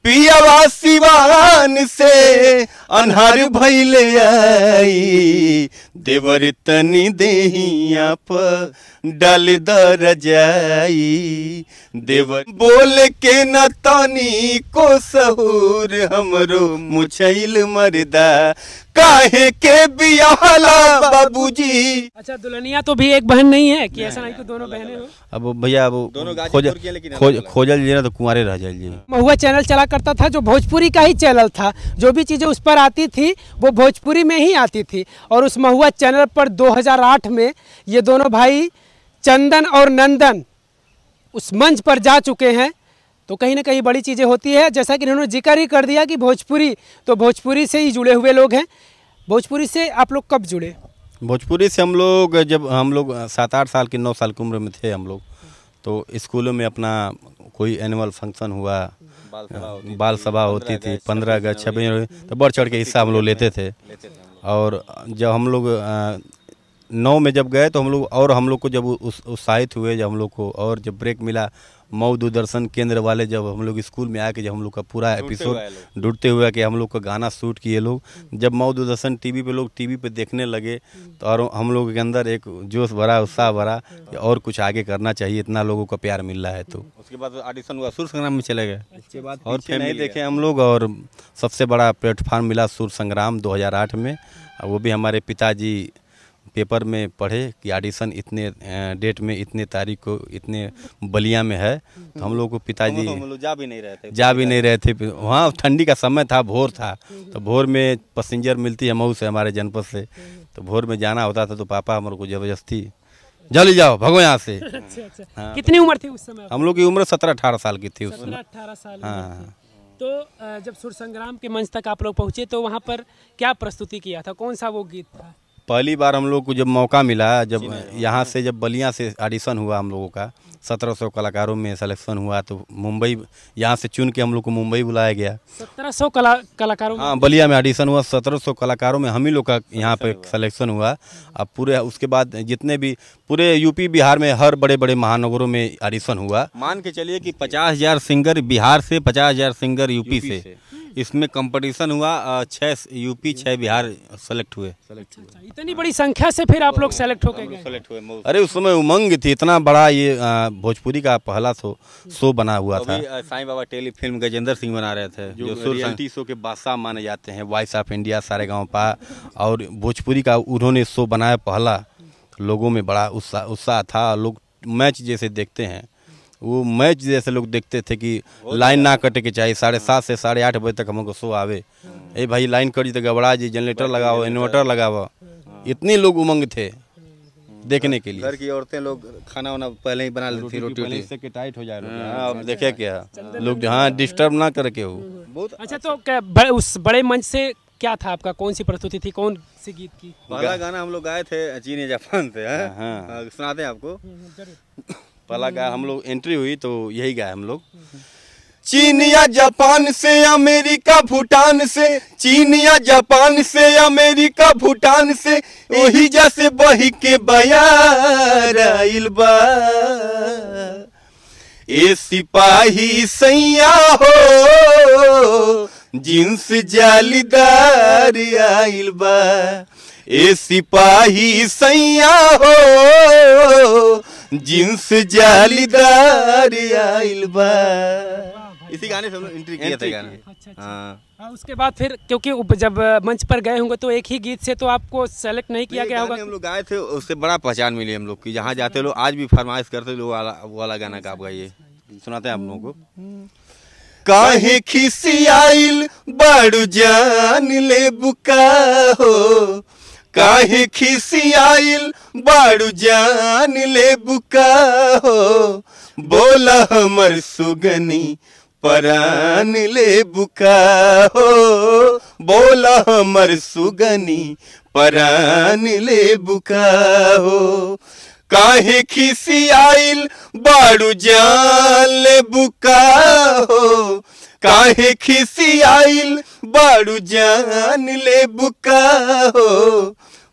पियावा सिवान से अन्हार भइले आई, देवर तनी देहिया पर डाल दर जाई, देवर बोल के न तनी को सहूर हमरो मुछैल मर्दा काहे के बियाहला बाबूजी। अच्छा, दुल्हनिया तो भी एक बहन नहीं है कि ऐसा नहीं कि दोनों बहनें हो? अब भैया अब खोजल जी ना तो कुंवारे रह जाइए। महुआ चैनल चला करता था जो भोजपुरी का ही चैनल था, जो भी चीज़ें उस पर आती थी वो भोजपुरी में ही आती थी। और उस महुआ चैनल पर 2008 में ये दोनों भाई चंदन और नंदन उस मंच पर जा चुके हैं। तो कहीं ना कहीं बड़ी चीज़ें होती है, जैसा कि इन्होंने जिक्र ही कर दिया कि भोजपुरी, तो भोजपुरी से ही जुड़े हुए लोग हैं। भोजपुरी से आप लोग कब जुड़े? भोजपुरी से हम लोग जब हम लोग 7-8 साल की 9 साल की उम्र में थे हम लोग, तो स्कूलों में अपना कोई एनुअल फंक्शन हुआ, बाल सभा होती थी, 15 अगस्त 26, तो बढ़ चढ़ के हिस्सा हम लोग लेते थे। और जब हम लोग 9 में जब गए तो हम लोग को जब उत्साहित हुए, जब हम लोग को और जब ब्रेक मिला, मऊ दूरदर्शन केंद्र वाले जब हम लोग स्कूल में आके जब हम लोग का पूरा एपिसोड ढूंढते हुए कि हम लोग का गाना शूट किए लोग, जब मऊ दूरदर्शन टीवी पे लोग टीवी पे देखने लगे तो और हम लोगों के अंदर एक जोश भरा, उत्साह भरा कि और कुछ आगे करना चाहिए, इतना लोगों का प्यार मिल रहा है। तो उसके बाद ऑडिशन हुआ, सूर संग्राम में चले गए, उसके बाद और फिर नहीं देखे हम लोग। और सबसे बड़ा प्लेटफार्म मिला सूर संग्राम 2008 में, वो भी हमारे पिताजी पेपर में पढ़े कि ऑडिशन इतने डेट में, इतने तारीख को, इतने बलिया में है। तो हम लोग को पिताजी जा भी नहीं रहे थे। वहाँ ठंडी का समय था, भोर था, तो भोर में पैसेंजर मिलती है मऊ से, हमारे जनपद से, तो भोर में जाना होता था। तो पापा हमारे को जबरदस्ती जल्दी जाओ, भगो यहाँ से। अच्छा। हाँ। कितनी उम्र थी उस समय? हम लोग की उम्र 17-18 साल की थी उस समय। 17-18 साल। हाँ। तो जब सुर संग्राम के मंच तक आप लोग पहुँचे तो वहाँ पर क्या प्रस्तुति किया था, कौन सा वो गीत था? पहली बार हम लोग को जब मौका मिला, जब यहाँ से जब बलिया से ऑडिशन हुआ हम लोगों का, 1700 कलाकारों में सिलेक्शन हुआ, तो मुंबई यहाँ से चुन के हम लोग को मुंबई बुलाया गया। 1700 कलाकारों में? हाँ, बलिया में ऑडिशन हुआ, 1700 कलाकारों में हम ही लोग का यहाँ पे सिलेक्शन हुआ। अब पूरे उसके बाद जितने भी पूरे यूपी बिहार में हर बड़े बड़े महानगरों में ऑडिशन हुआ। मान के चलिए कि 50,000 सिंगर बिहार से, 50,000 सिंगर यूपी से, इसमें कंपटीशन हुआ। 6 यूपी 6 बिहार सेलेक्ट हुए। इतनी बड़ी संख्या से फिर आप लोग सेलेक्ट हो गए? अरे उस समय उमंग थी, इतना बड़ा ये भोजपुरी का पहला शो बना हुआ था। साईं बाबा टेलीफिल्म गजेंद्र सिंह बना रहे थे, जो रियलिटी शो के बादशाह माने जाते हैं, वॉइस ऑफ इंडिया, सारेगामापा, और भोजपुरी का उन्होंने शो बनाया पहला। लोगों में बड़ा उत्साह था। लोग मैच जैसे देखते हैं, वो मैच जैसे लोग देखते थे कि लाइन ना कटे के चाहिए, 7:30 से 8:30 बजे तक हमको शो आवे। ए भाई लाइन कटी तो गड़बड़ा जी, जनरेटर लगाओ, इन्वर्टर लगाओ। इतने लोग उमंग थे देखने के लिए। घर की औरतें लोग खाना वाना पहले ही बना लेती थी, रोटी से टाइट हो जाए। अब देखे क्या लोग, हाँ, डिस्टर्ब ना करके हो बहुत। अच्छा, तो उस बड़े मंच से क्या था आपका, कौन सी प्रस्तुति थी, कौन सी गीत की? पहला गाना हम लोग गाए थे चीन या जापान से। सुनाते हैं आपको। पहला गाया हम लोग, एंट्री हुई तो यही गाया हम लोग। चीन या जापान से, अमेरिका भूटान से, चीन या जापान से, अमेरिका भूटान से, वही जैसे बही के बयार आइल बा। ए सिपाही सैया हो, जींस जालीदार आइल बा। ए सिपाही सैया हो, जींस जालीदार आइल बा। इसी गाने से हम लोग एंट्री किया था गाना। अच्छा। हाँ, उसके बाद फिर क्योंकि जब मंच पर गए होंगे तो एक ही गीत से तो आपको सेलेक्ट नहीं किया गया होगा? हम लोग गाए थे, उससे बड़ा पहचान मिली हम लोग की। जहाँ जाते लोग आज भी फरमाइश करते लोग वाला गाना का आप गाइए, सुनाते हैं आप लोगों को। काहे खिसियाइल बाड़ू जान ले बुका हो, काहे खिसियाइल बाड़ू जान ले बुका हो, बोला हमर सुगनी परान ले बुका हो, बोला हमर सुगनी परान ले बुका हो। काहे खिसियाइल बाड़ू जान ले बुका हो, काहे खिसियाइल बाड़ू जान ले बुका हो,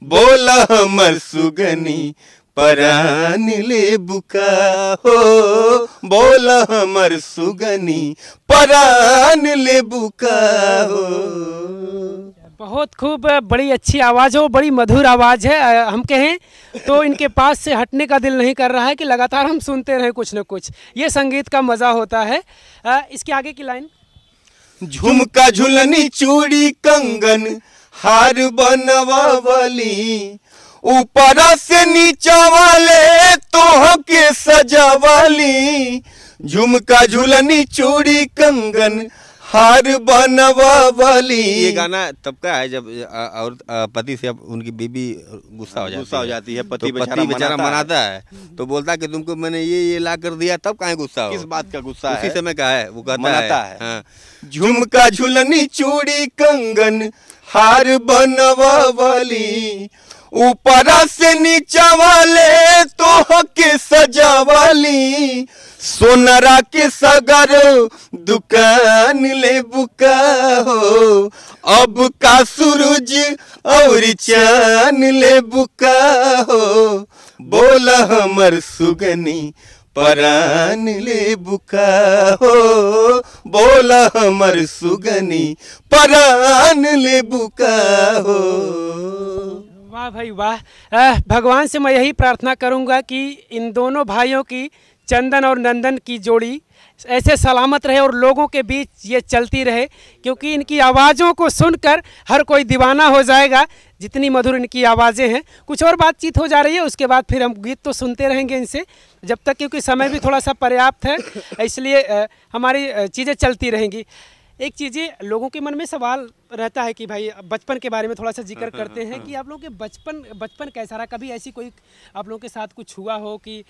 बोला हमर सुगनी परान ले बुका हो, बोला हमर सुगनी परान ले बुका हो। बहुत खूब, बड़ी अच्छी आवाज़ हो, बड़ी मधुर आवाज़ है। हम कहें तो इनके पास से हटने का दिल नहीं कर रहा है कि लगातार हम सुनते रहें कुछ न कुछ। ये संगीत का मज़ा होता है। इसके आगे की लाइन, झुमका झुलनी चूड़ी कंगन हार बनवाली, ऊपर से नीचा वाले तोह के सजावाली। झुमका झुलनी चूड़ी कंगन हार बनवाली। ये गाना तब का है जब और पति से अब उनकी बीबी गुस्सा हो जाती है। पति बेचारा मनाता है तो बोलता है कि तुमको मैंने ये ला कर दिया, तब काहे गुस्सा हो? किस बात का गुस्सा है? उसी समय का है, वो कहता है। हाँ। झुमका झुलनी चूड़ी कंगन हार बनवाली, ऊपर से नीचा वाले तोह के सजावाली। सोनरा के सगर दुकान ले बुका हो, अब का सूरज और चांद ले बुका हो। बोला हमर सुगनी परान ले बुका हो, बोला हमर सुगनी परान ले बुका हो। वाह भाई वाह। भगवान से मैं यही प्रार्थना करूंगा कि इन दोनों भाइयों की, चंदन और नंदन की जोड़ी ऐसे सलामत रहे और लोगों के बीच ये चलती रहे, क्योंकि इनकी आवाज़ों को सुनकर हर कोई दीवाना हो जाएगा, जितनी मधुर इनकी आवाज़ें हैं। कुछ और बातचीत हो जा रही है, उसके बाद फिर हम गीत तो सुनते रहेंगे इनसे जब तक, क्योंकि समय भी थोड़ा सा पर्याप्त है, इसलिए हमारी चीज़ें चलती रहेंगी। एक चीज़ें लोगों के मन में सवाल रहता है कि भाई बचपन के बारे में थोड़ा सा जिक्र करते हैं कि आप लोगों के बचपन कैसा रहा? कभी ऐसी कोई आप लोगों के साथ कुछ हुआ हो कि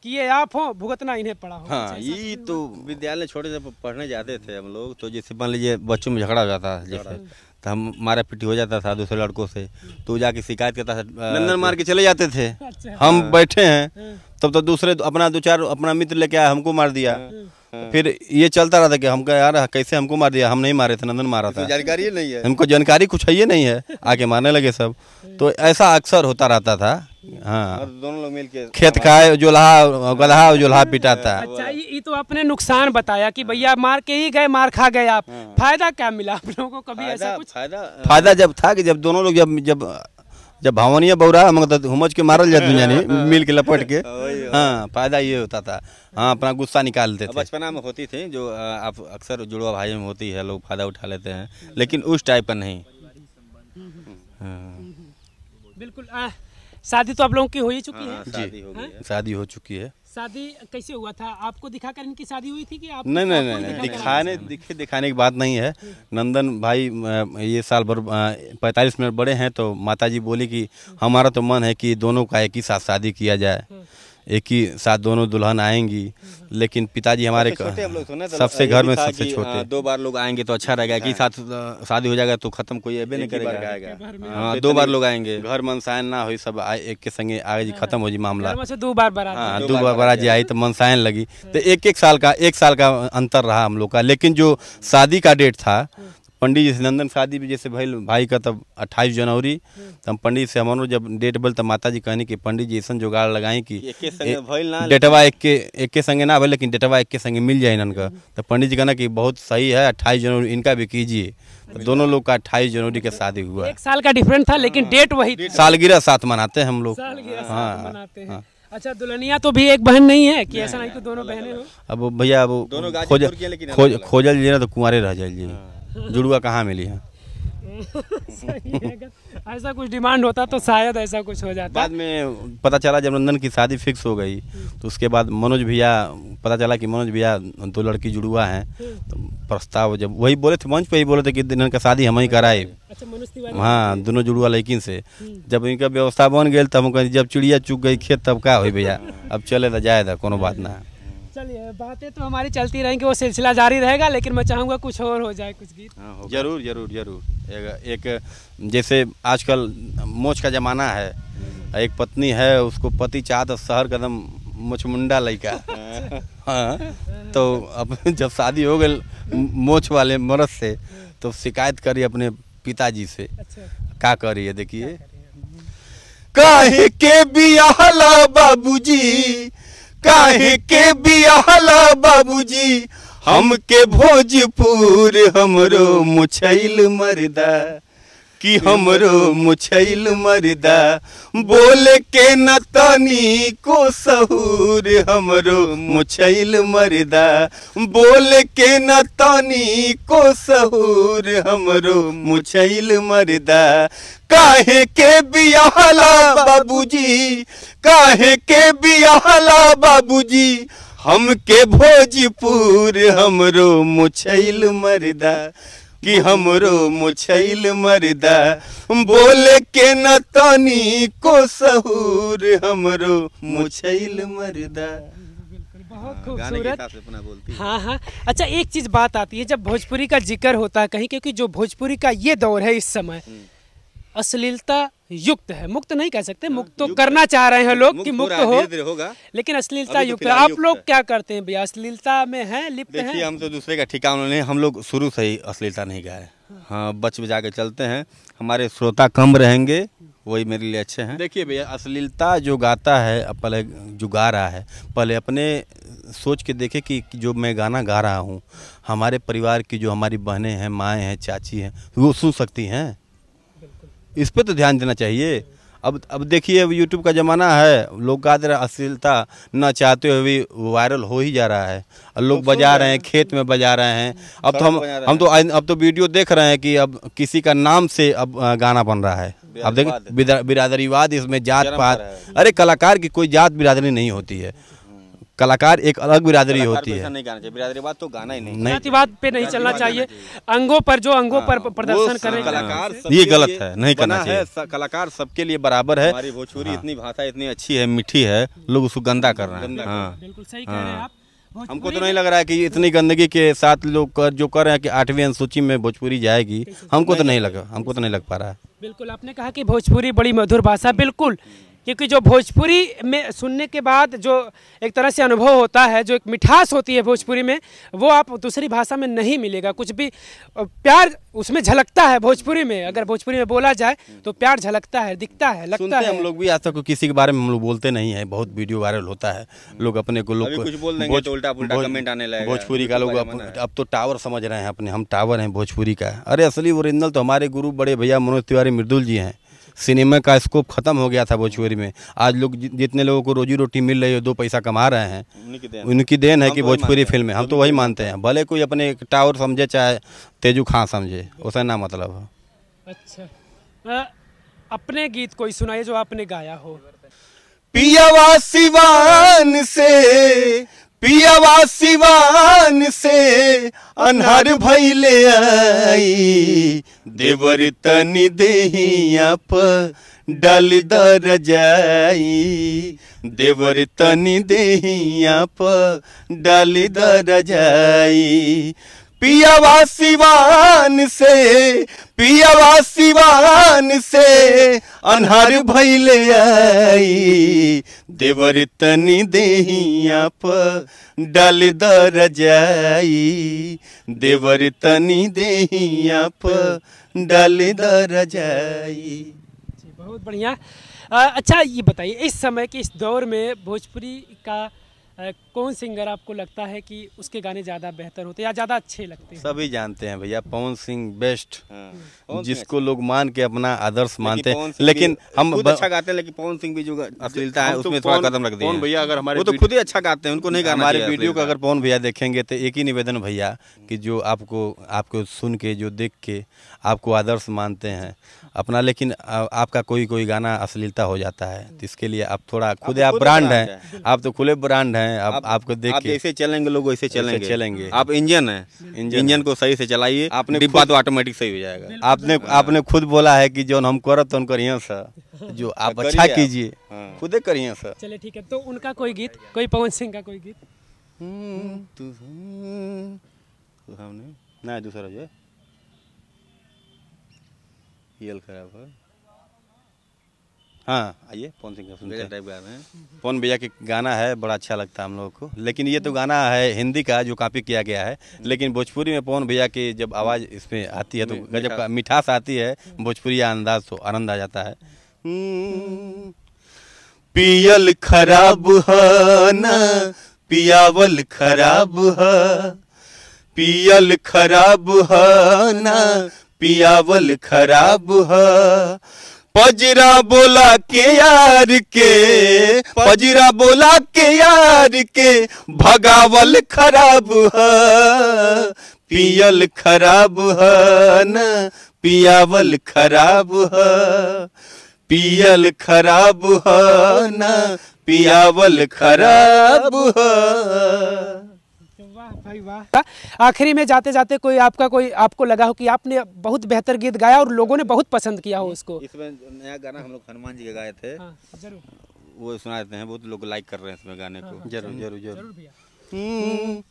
ये आप हो भुगतना इन्हें पड़ा हो? हाँ, ये तो विद्यालय छोटे से पढ़ने जाते थे हम लोग, तो जैसे मान लीजिए बच्चों में झगड़ा हो जाता था, जैसे तो हम मारा पिटी हो जाता था दूसरे लड़कों से, तो जाके शिकायत करता था, नंदन मार के चले जाते थे। हम बैठे हैं तब तो दूसरे अपना दो चार अपना मित्र लेके आया, हमको मार दिया। फिर ये चलता रहा था कि हमको यार कैसे हमको मार दिया, हम नहीं मारे थे, नंदन मारा था। जानकारी नहीं है हमको, जानकारी कुछ है ये नहीं है, आके मारने लगे सब। तो ऐसा अक्सर होता रहता था। हाँ, और दोनों लोग मिलके खेत खाए, जोल्हा पिटाता। अच्छा, ये तो आपने नुकसान बताया कि भैया मार के ही गए, मार खा गए आप। फायदा क्या मिला आप लोगों को? कभी ऐसा कुछ फायदा जब था कि जब दोनों लोग जब भावनिया बौरा मतलब हुमच के मारल जाते जानी मिल के लपट के। हाँ, फायदा ये होता था। हाँ, अपना गुस्सा निकालते थे। बचपना में होती थी जो आप अक्सर जुड़वा भाई में होती है, लोग फायदा उठा लेते हैं, लेकिन उस टाइप का नहीं। बिल्कुल। शादी तो आप लोगों की हो ही चुकी है? जी, शादी हो चुकी है। शादी कैसे हुआ था? आपको दिखाकर इनकी शादी हुई थी कि आप? नहीं, दिखाने की बात नहीं है। नंदन भाई ये साल भर 45 मिनट बड़े हैं, तो माताजी बोली कि हमारा तो मन है कि दोनों का एक ही साथ शादी किया जाए, एक ही साथ दोनों दुल्हन आएंगी। लेकिन पिताजी हमारे सबसे घर में सबसे छोटे, 2 बार लोग आएंगे तो अच्छा रहेगा, कि साथ शादी हो जाएगा तो खत्म कोई अबे नहीं करेगा। हाँ, 2 बार लोग आएंगे, घर मनसायन ना हो, सब एक के संगे आगे जी खत्म हो जी मामला। 2 बार बारात। हाँ, 2 बार बारात जी आई तो मनसायन लगी, तो एक साल का अंतर रहा हम लोग का। लेकिन जो शादी का डेट था, पंडित जी से नंदन शादी भी जैसे भाई का तब 28 जनवरी, तब पंडित से हमारो जब डेट बोल तब माता जी कहनी कि पंडित जी ऐसा जुगाड़ लगाई कि डेटवा एक के संगे ना भले, लेकिन डेटवा एक के संगे मिल जाए इनका। तो पंडित जी कहना कि बहुत सही है, 28 जनवरी इनका भी कीजिए। तो दोनों लोग का 28 जनवरी के शादी हुआ। 1 साल का डिफरेंस था, लेकिन डेट वही। सालगिरह साथ मनाते हैं हम लोग। हाँ। अच्छा, दुल्हनिया तो भी एक बहन नहीं है कि ऐसा नहीं कि दोनों बहनें हो? अब भैया अब खोजल जी ना तो कुंवारे रह जाइए, जुड़वा कहाँ मिली है। ऐसा कुछ डिमांड होता तो शायद ऐसा कुछ हो जाता। बाद में पता चला जब नंदन की शादी फिक्स हो गई, तो उसके बाद मनोज भैया पता चला कि मनोज भैया 2 लड़की जुड़वा हैं, तो प्रस्ताव जब वही बोले थे, मंच पे ही बोले थे कि इनका शादी हम ही कराए। हाँ, दोनों जुड़वा लेकिन से जब इनका व्यवस्था बन गई, तब हम कहीं जब चिड़िया चुग गई खेत तब क्या हुई भैया, अब चले तो जाए था, कोनो बात ना। चलिए, बातें तो हमारी चलती रहेंगी, वो सिलसिला जारी रहेगा, लेकिन मैं चाहूँगा कुछ और हो जाए, कुछ गीत। जरूर जरूर जरूर। एक जैसे आजकल मोच का जमाना है, एक पत्नी है, उसको पति चाहता शहर कदम मोचमुंडा लड़का। हाँ, तो अब जब शादी हो गई मोच वाले मर्द से, तो शिकायत करी अपने पिताजी से। क्या करी है देखिए। काहे के बियाहला बाबूजी, काहे के बियाहला बाबूजी, हमके भोजपुर हमरो मुछैल मर्दा कि हमरो मुछैल मर्दा बोले के न तनी को सहूर हमरो मुछैल मर्दा बोले के न तनी को सहूर हमरो मुछैल मर्दा काहे के बियाहला बाबूजी काहे के बियाहला बाबूजी हमके भोजपुर हमरो मुछैल मर्दा कि हमरो मुछैल मर्दा बोले के न तनी को सहूर हमरो मुछैल मर्दा। बहुत खूबसूरत। हाँ हाँ। अच्छा, एक चीज बात आती है जब भोजपुरी का जिक्र होता है कहीं, क्योंकि जो भोजपुरी का ये दौर है इस समय अश्लीलता युक्त है, मुक्त नहीं कह सकते, मुक्त तो करना चाह रहे हैं लोग कि मुक्त हो, लेकिन अश्लीलता युक्त है। आप लोग क्या करते हैं भैया, अश्लीलता में है लिप्त हैं? देखिए, हम तो दूसरे का ठिकाना नहीं, हम लोग शुरू से ही अश्लीलता नहीं गाए। हाँ, बच बजा के चलते हैं, हमारे श्रोता कम रहेंगे, वही मेरे लिए अच्छे हैं। देखिए भैया, अश्लीलता जो गाता है, पहले जो गा रहा है, पहले अपने सोच के देखे कि जो मैं गाना गा रहा हूँ हमारे परिवार की जो हमारी बहनें हैं, माएँ हैं, चाची हैं, वो सुन सकती हैं। इस पे तो ध्यान देना चाहिए। अब देखिए, अब यूट्यूब का ज़माना है, लोग गा दे रहे, अश्लीलता न चाहते हुए भी वायरल हो ही जा रहा है। और लोग बजा रहे हैं, खेत में बजा रहे हैं। अब तो वीडियो देख रहे हैं कि अब किसी का नाम से अब गाना बन रहा है। अब देखिए, बिरादरीवाद, इसमें जात पात, अरे कलाकार की कोई जात बिरादरी नहीं होती है, कलाकार एक अलग बिरादरी होती है। नहीं गाना चाहिए, बिरादरीवाद तो गाना ही नहीं, जातिवाद पे नहीं चलना चाहिए। अंगों पर जो अंगों पर प्रदर्शन करें, कलाकार ये गलत है, नहीं करना चाहिए। कलाकार सबके लिए बराबर है। हमारी भोजपुरी इतनी भाषा इतनी अच्छी है, मीठी है, लोग उसको गंदा कर रहे हैं। हाँ, बिल्कुल सही कह रहे हैं आप। हमको तो नहीं लग रहा है कि इतनी गंदगी के साथ लोग जो कर रहे हैं कि 8वीं अनुसूची में भोजपुरी जाएगी, हमको तो नहीं लग पा रहा है। बिल्कुल, आपने कहा कि भोजपुरी बड़ी मधुर भाषा, बिल्कुल, क्योंकि जो भोजपुरी में सुनने के बाद जो एक तरह से अनुभव होता है, जो एक मिठास होती है भोजपुरी में, वो आप दूसरी भाषा में नहीं मिलेगा। कुछ भी प्यार उसमें झलकता है भोजपुरी में, अगर भोजपुरी में बोला जाए तो प्यार झलकता है, दिखता है, लगता है। हम लोग भी आज तक किसी के बारे में हम लोग बोलते नहीं है, बहुत वीडियो वायरल होता है, लोग अपने को कुछ बोल देंगे तो उल्टा-पुल्टा कमेंट आने लगेगा। भोजपुरी का लोग अब तो टावर समझ रहे हैं अपने, हम टावर हैं भोजपुरी का। अरे असली ओरिजिनल तो हमारे गुरु बड़े भैया मनोज तिवारी मृदुल जी हैं। सिनेमा का स्कोप खत्म हो गया था भोजपुरी में। आज लोग जितने लोगों को रोजी रोटी मिल रही है, 2 पैसा कमा रहे हैं, उनकी देन है कि भोजपुरी फिल्म है। हम तो वही मानते हैं, भले कोई अपने टावर समझे चाहे तेजू खां समझे, उसे ना मतलब है। अच्छा, अपने गीत कोई सुनाइए जो आपने गाया हो। पियावा सिवान से, पियावा सिवान से अनहर भइले आई, देवर तनी देहिया प डाल दर जाई, देवर तनी देहिया प डाल दर जाई। पियावा सिवान से, पियावा सिवान से अनहर भइले आई, देवर तनी देहिया प डाल दर जाई, देवर तनी देहिया प डाल दर जाई। बहुत बढ़िया। अच्छा, ये बताइए, इस समय के इस दौर में भोजपुरी का कौन सिंगर आपको लगता है कि उसके गाने ज़्यादा बेहतर होते हैं या ज़्यादा अच्छे लगते हैं? सभी जानते हैं भैया, पवन सिंह बेस्ट, जिसको लोग मान के अपना आदर्श मानते हैं। लेकिन हम अच्छा गाते हैं, लेकिन पवन सिंह भी जो अश्लीलता है उसमें थोड़ा कदम रख दिया। पवन भैया अगर हमारे, वो तो खुद ही अच्छा गाते हैं, उनको नहीं गाना हमारे वीडियो को अगर पवन भैया देखेंगे तो एक ही निवेदन भैया कि जो आपको सुन के, जो देख के आपको आदर्श मानते हैं अपना, लेकिन आपका कोई गाना अश्लीलता हो जाता है, तो इसके लिए आप थोड़ा खुद, आप ब्रांड हैं, आप तो खुले ब्रांड हैं। आपको देख के जैसे चलेंगे लोग वैसे चलेंगे। आप इंजन है, इंजन को सही से चलाइए, आपने डिब्बा तो ऑटोमेटिक सही हो जाएगा। आपने खुद बोला है कि जो हम करब तो करिए सर, जो आप अच्छा कीजिए, खुदे करिए सर। चलिए ठीक है, तो उनका कोई गीत, कोई पवन सिंह का कोई गीत। ना दूसरा जो यल खराब है। हाँ, आइए पवन सिंह का सुनते हैं। पवन भैया के गाना है, बड़ा अच्छा लगता है हम लोगों को। लेकिन ये तो गाना है हिंदी का जो कॉपी किया गया है, लेकिन भोजपुरी में पवन भैया की जब आवाज़ इसमें आती है तो गजब का मिठास आती है, भोजपुरी अंदाज तो आनंद आ जाता है। पियल खराब है ना पियावल खराब है, पियल खराब है ना पियावल खराब है। पजरा बोला के यार के, पजरा बोला के यार के भगावल खराब है। पियल खराब है ना पियावल खराब है। पियल खराब है ना पियावल खराब है। वाह भाई वाह। आखिरी में जाते जाते कोई आपको लगा हो कि आपने बहुत बेहतर गीत गाया और लोगों ने बहुत पसंद किया हो उसको? इसमें नया गाना हम लोग हनुमान जी के गाए थे। हाँ, जरूर वो सुना देते हैं, बहुत लोग लाइक कर रहे हैं इसमें गाने को। जरूर जरूर जरूर भैया।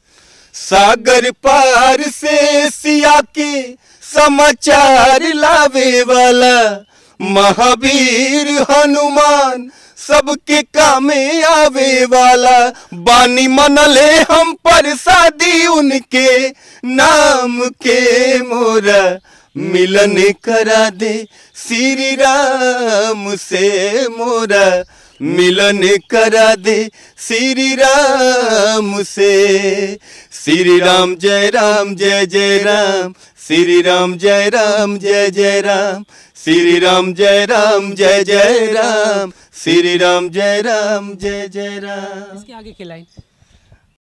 सागर पार से सिया के समाचार लावे वाला महावीर हनुमान सबके कामे आवे वाला। बानी मनले हम प्रसादी उनके नाम के मोरा मिलन करा दे श्री राम से मोरा मिलन करा दे श्री राम से। श्री राम जय जय राम श्री राम जय जय राम श्री राम जय जय राम श्री राम जय जय राम। इसके आगे की लाइन